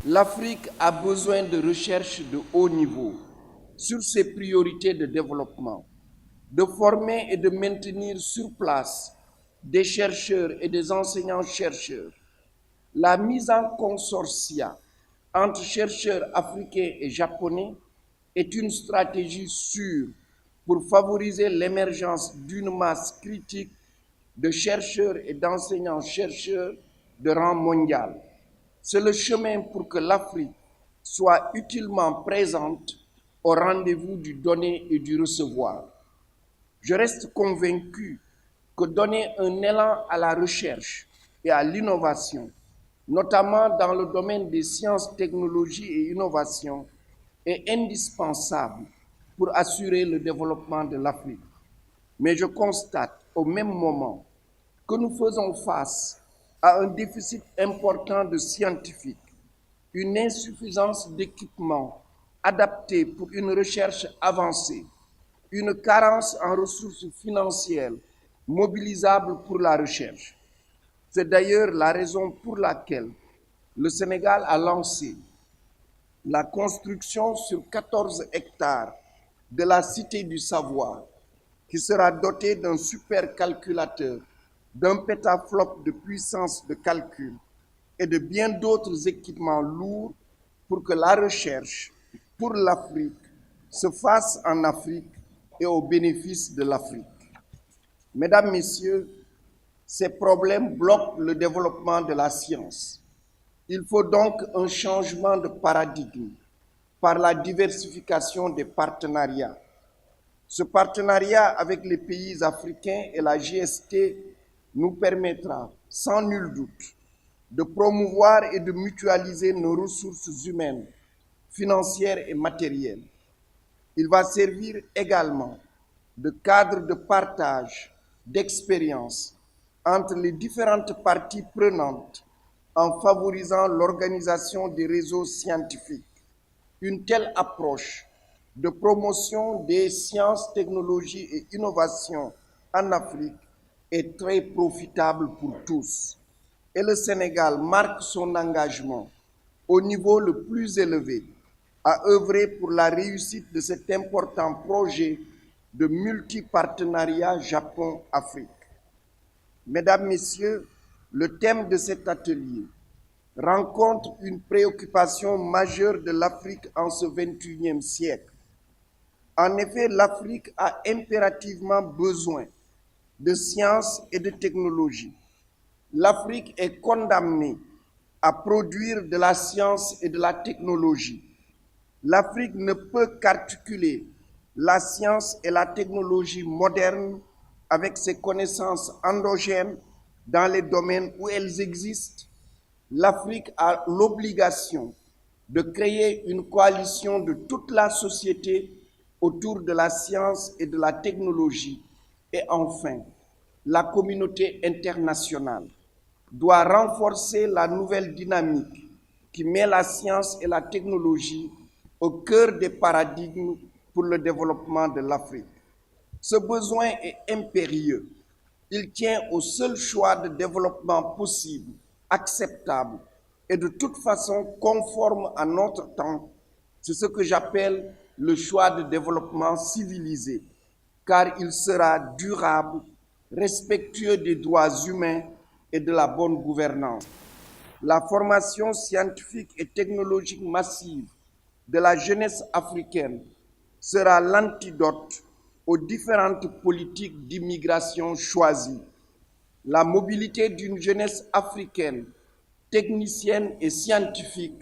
L'Afrique a besoin de recherche de haut niveau sur ses priorités de développement, de former et de maintenir sur place des chercheurs et des enseignants-chercheurs. La mise en consortia entre chercheurs africains et japonais est une stratégie sûre pour favoriser l'émergence d'une masse critique de chercheurs et d'enseignants-chercheurs de rang mondial. C'est le chemin pour que l'Afrique soit utilement présente au rendez-vous du donner et du recevoir. Je reste convaincu que donner un élan à la recherche et à l'innovation, notamment dans le domaine des sciences, technologies et innovations, est indispensable pour assurer le développement de l'Afrique. Mais je constate au même moment que nous faisons face à un déficit important de scientifiques, une insuffisance d'équipements adaptés pour une recherche avancée, une carence en ressources financières mobilisables pour la recherche. C'est d'ailleurs la raison pour laquelle le Sénégal a lancé la construction sur 14 hectares de la Cité du Savoir, qui sera dotée d'un supercalculateur, d'un pétaflop de puissance de calcul et de bien d'autres équipements lourds pour que la recherche pour l'Afrique se fasse en Afrique et au bénéfice de l'Afrique. Mesdames, Messieurs, ces problèmes bloquent le développement de la science. Il faut donc un changement de paradigme par la diversification des partenariats. Ce partenariat avec les pays africains et la GST nous permettra, sans nul doute, de promouvoir et de mutualiser nos ressources humaines, financières et matérielles. Il va servir également de cadre de partage d'expériences entre les différentes parties prenantes en favorisant l'organisation des réseaux scientifiques. Une telle approche de promotion des sciences, technologies et innovations en Afrique est très profitable pour tous. Et le Sénégal marque son engagement au niveau le plus élevé à œuvrer pour la réussite de cet important projet de multipartenariat Japon-Afrique. Mesdames, Messieurs, le thème de cet atelier rencontre une préoccupation majeure de l'Afrique en ce XXIe siècle. En effet, l'Afrique a impérativement besoin de sciences et de technologies. L'Afrique est condamnée à produire de la science et de la technologie. L'Afrique ne peut qu'articuler la science et la technologie moderne avec ses connaissances endogènes dans les domaines où elles existent. L'Afrique a l'obligation de créer une coalition de toute la société autour de la science et de la technologie. Et enfin, la communauté internationale doit renforcer la nouvelle dynamique qui met la science et la technologie au cœur des paradigmes pour le développement de l'Afrique. Ce besoin est impérieux. Il tient au seul choix de développement possible, acceptable et de toute façon conforme à notre temps. C'est ce que j'appelle le choix de développement civilisé, car il sera durable, respectueux des droits humains et de la bonne gouvernance. La formation scientifique et technologique massive de la jeunesse africaine sera l'antidote aux différentes politiques d'immigration choisies. La mobilité d'une jeunesse africaine, technicienne et scientifique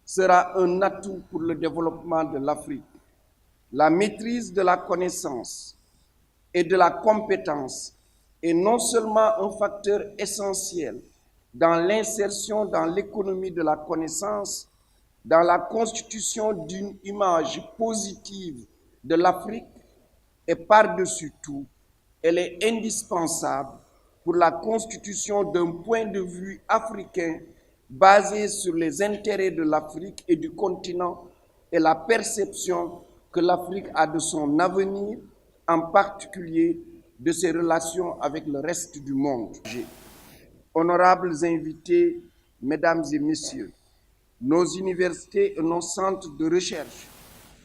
sera un atout pour le développement de l'Afrique. La maîtrise de la connaissance et de la compétence est non seulement un facteur essentiel dans l'insertion dans l'économie de la connaissance, dans la constitution d'une image positive de l'Afrique, et par-dessus tout, elle est indispensable pour la constitution d'un point de vue africain basé sur les intérêts de l'Afrique et du continent et la perception que l'Afrique a de son avenir, en particulier de ses relations avec le reste du monde. Honorables invités, Mesdames et Messieurs, Nos universités et nos centres de recherche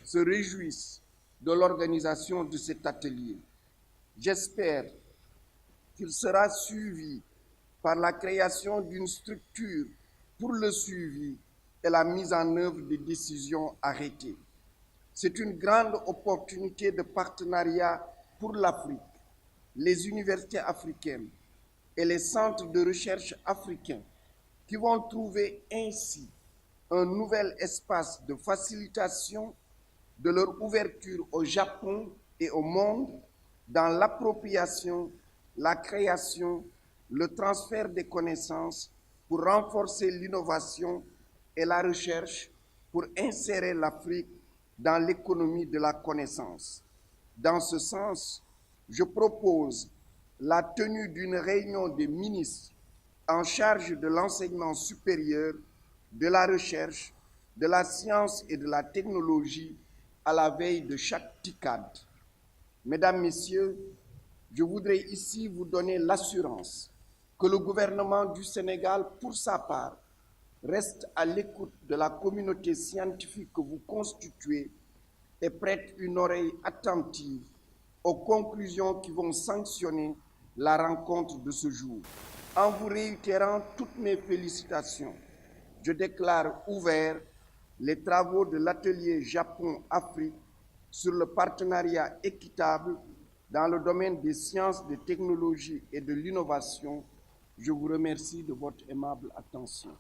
se réjouissent de l'organisation de cet atelier. J'espère qu'il sera suivi par la création d'une structure pour le suivi et la mise en œuvre des décisions arrêtées. C'est une grande opportunité de partenariat pour l'Afrique, les universités africaines et les centres de recherche africains qui vont trouver ainsi un nouvel espace de facilitation de leur ouverture au Japon et au monde dans l'appropriation, la création, le transfert des connaissances pour renforcer l'innovation et la recherche pour insérer l'Afrique dans l'économie de la connaissance. Dans ce sens, je propose la tenue d'une réunion des ministres en charge de l'enseignement supérieur, de la recherche, de la science et de la technologie à la veille de chaque TICAD. Mesdames, Messieurs, je voudrais ici vous donner l'assurance que le gouvernement du Sénégal, pour sa part, reste à l'écoute de la communauté scientifique que vous constituez et prête une oreille attentive aux conclusions qui vont sanctionner la rencontre de ce jour. En vous réitérant toutes mes félicitations, je déclare ouverts les travaux de l'atelier Japon-Afrique sur le partenariat équitable dans le domaine des sciences, des technologies et de l'innovation. Je vous remercie de votre aimable attention.